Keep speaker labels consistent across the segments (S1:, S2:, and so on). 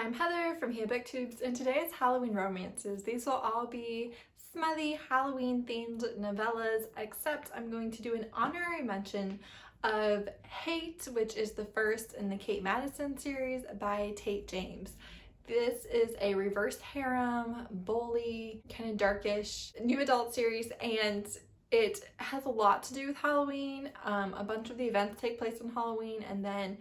S1: I'm Heather from Booktubes, and today is Halloween romances. These will all be smutty Halloween themed novellas, except I'm going to do an honorary mention of Hate, which is the first in the Kate Madison series by Tate James. This is a reverse harem, bully, kind of darkish new adult series, and it has a lot to do with Halloween. A bunch of the events take place on Halloween, and then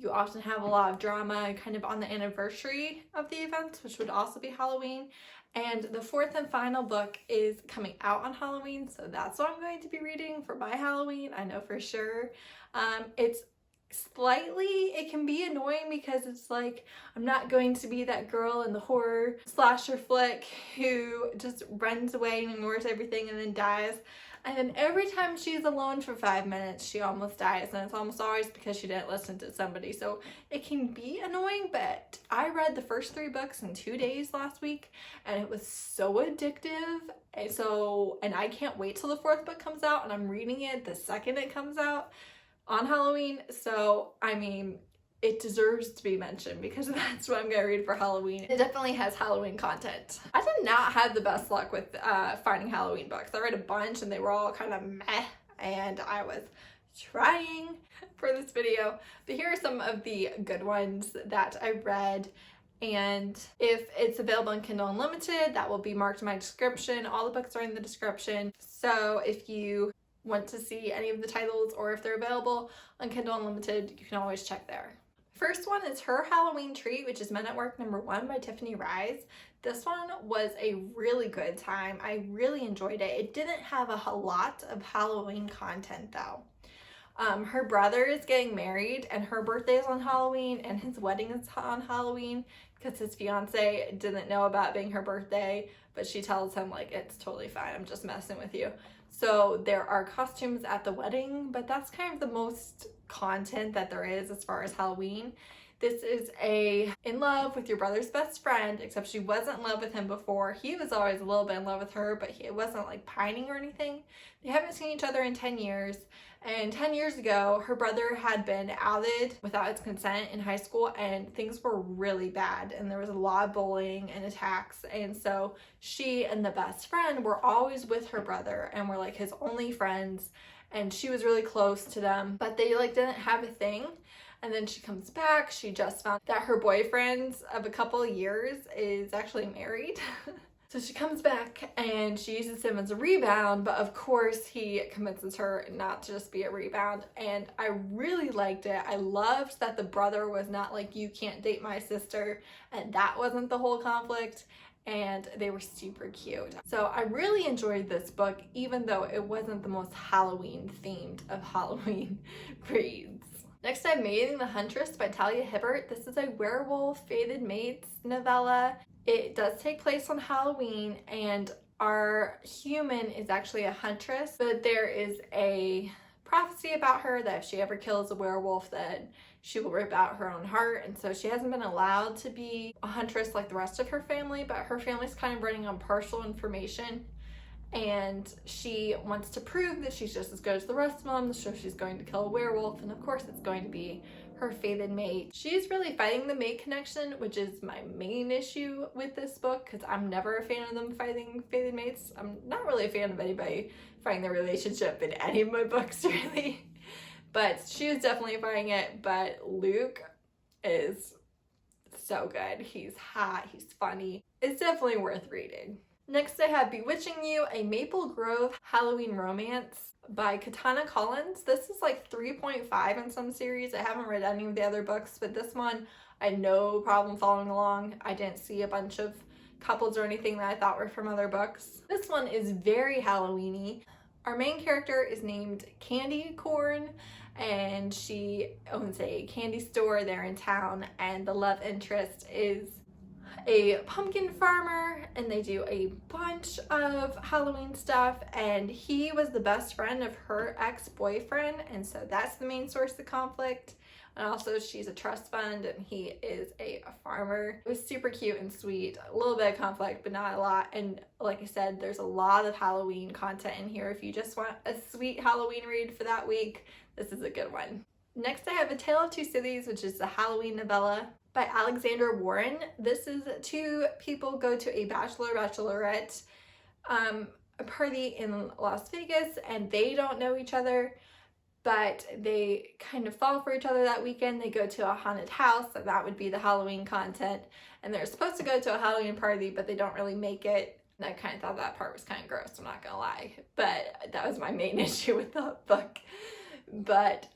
S1: you often have a lot of drama kind of on the anniversary of the events, which would also be Halloween. And the fourth and final book is coming out on Halloween, so that's what I'm going to be reading for my Halloween, I know for sure. It can be annoying because it's like, I'm not going to be that girl in the horror slasher flick who just runs away and ignores everything and then dies. And then every time she's alone for 5 minutes, she almost dies, and it's almost always because she didn't listen to somebody. So it can be annoying, but I read the first 3 books in 2 days last week, and it was so addictive. And I can't wait till the 4th book comes out, and I'm reading it the second it comes out on Halloween. So, I mean, it deserves to be mentioned because that's what I'm gonna read for Halloween. It definitely has Halloween content. I did not have the best luck with finding Halloween books. I read a bunch and they were all kind of meh, and I was trying for this video. But here are some of the good ones that I read. And if it's available on Kindle Unlimited, that will be marked in my description. All the books are in the description. So if you want to see any of the titles or if they're available on Kindle Unlimited, you can always check there. First one is Her Halloween Treat, which is Men at Work #1 by Tiffany Reisz. This one was a really good time. I really enjoyed it. It didn't have a lot of Halloween content though. Her brother is getting married and her birthday is on Halloween and his wedding is on Halloween because his fiance didn't know about being her birthday, but she tells him like, it's totally fine, I'm just messing with you. So there are costumes at the wedding, but that's kind of the most content that there is as far as Halloween. This is a in love with your brother's best friend, except she wasn't in love with him before. He was always a little bit in love with her, but it wasn't like pining or anything. They haven't seen each other in 10 years. And 10 years ago, her brother had been outed without his consent in high school, and things were really bad. And there was a lot of bullying and attacks. And so she and the best friend were always with her brother and were like his only friends. And she was really close to them, but they like didn't have a thing. And then she comes back. She just found that her boyfriend of a couple of years is actually married. So she comes back and she uses him as a rebound, but of course he convinces her not to just be a rebound. And I really liked it. I loved that the brother was not like, you can't date my sister, and that wasn't the whole conflict. And they were super cute. So I really enjoyed this book, even though it wasn't the most Halloween themed of Halloween reads. Next, I'm Mating the Huntress by Talia Hibbert. This is a werewolf fated mates novella. It does take place on Halloween, and our human is actually a huntress, but there is a prophecy about her that if she ever kills a werewolf, that she will rip out her own heart. And so she hasn't been allowed to be a huntress like the rest of her family, but her family's kind of running on partial information, and she wants to prove that she's just as good as the rest of them, so she's going to kill a werewolf, and of course it's going to be her fated mate. She's really fighting the mate connection, which is my main issue with this book, because I'm never a fan of them fighting fated mates. I'm not really a fan of anybody fighting their relationship in any of my books, really. But she is definitely fighting it, but Luke is so good. He's hot, he's funny. It's definitely worth reading. Next I have Bewitching You, a Maple Grove Halloween romance by Katana. This is like 3.5 in some series. I haven't read any of the other books, but this one I had no problem following along. I didn't see a bunch of couples or anything that I thought were from other books. This one is very Halloween-y. Our main character is named Candy Corn, and she owns a candy store there in town, and the love interest is a pumpkin farmer, and they do a bunch of Halloween stuff, and he was the best friend of her ex-boyfriend, and so that's the main source of conflict. And also she's a trust fund and he is a farmer. It was super cute and sweet. A little bit of conflict, but not a lot. And like I said, there's a lot of Halloween content in here. If you just want a sweet Halloween read for that week, this is a good one. Next I have A Tale of Two Cities, which is a Halloween novella. by Alexandra Warren. This is two people go to a bachelorette a party in Las Vegas, and they don't know each other, but they kind of fall for each other that weekend. They go to a haunted house, and that would be the Halloween content, and they're supposed to go to a Halloween party, but they don't really make it. And I kind of thought that part was kind of gross, I'm not gonna lie, but that was my main issue with the book. But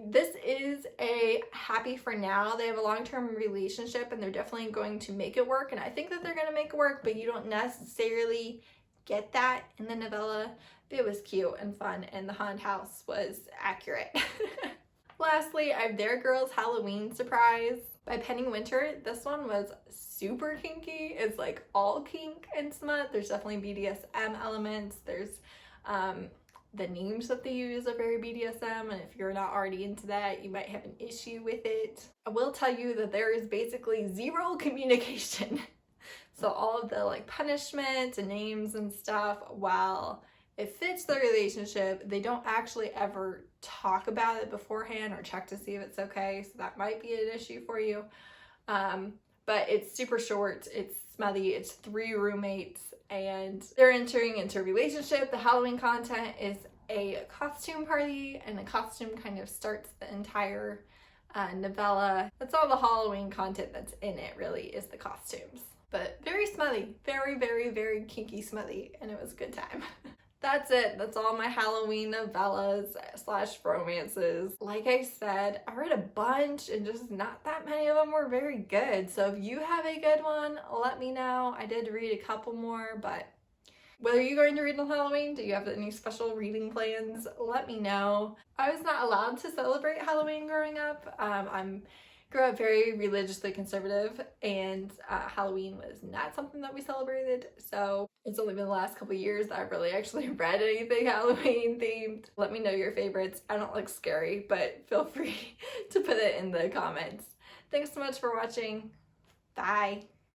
S1: this is a happy for now. They have a long-term relationship, and they're definitely going to make it work, and I think that they're going to make it work, but you don't necessarily get that in the novella. It was cute and fun, and the haunted house was accurate. Lastly, I have Their Girls Halloween Surprise by Wynter. This one was super kinky. It's like all kink and smut. There's definitely BDSM elements. There's the names that they use are very BDSM, and if you're not already into that, you might have an issue with it. I will tell you that there is basically zero communication. So all of the like punishment and names and stuff, while it fits the relationship, they don't actually ever talk about it beforehand or check to see if it's okay. So that might be an issue for you. But it's super short, it's smutty, it's 3 roommates, and they're entering into a relationship. The Halloween content is a costume party, and the costume kind of starts the entire novella. That's all the Halloween content that's in it, really, is the costumes. But very smutty, very, very, very kinky smutty, and it was a good time. That's it. That's all my Halloween novellas / romances. Like I said, I read a bunch, and just not that many of them were very good. So if you have a good one, let me know. I did read a couple more, but whether you're going to read on Halloween, do you have any special reading plans? Let me know. I was not allowed to celebrate Halloween growing up. Grew up very religiously conservative, and Halloween was not something that we celebrated. So it's only been the last couple years that I've really actually read anything Halloween themed. Let me know your favorites. I don't like scary, but feel free to put it in the comments. Thanks so much for watching. Bye.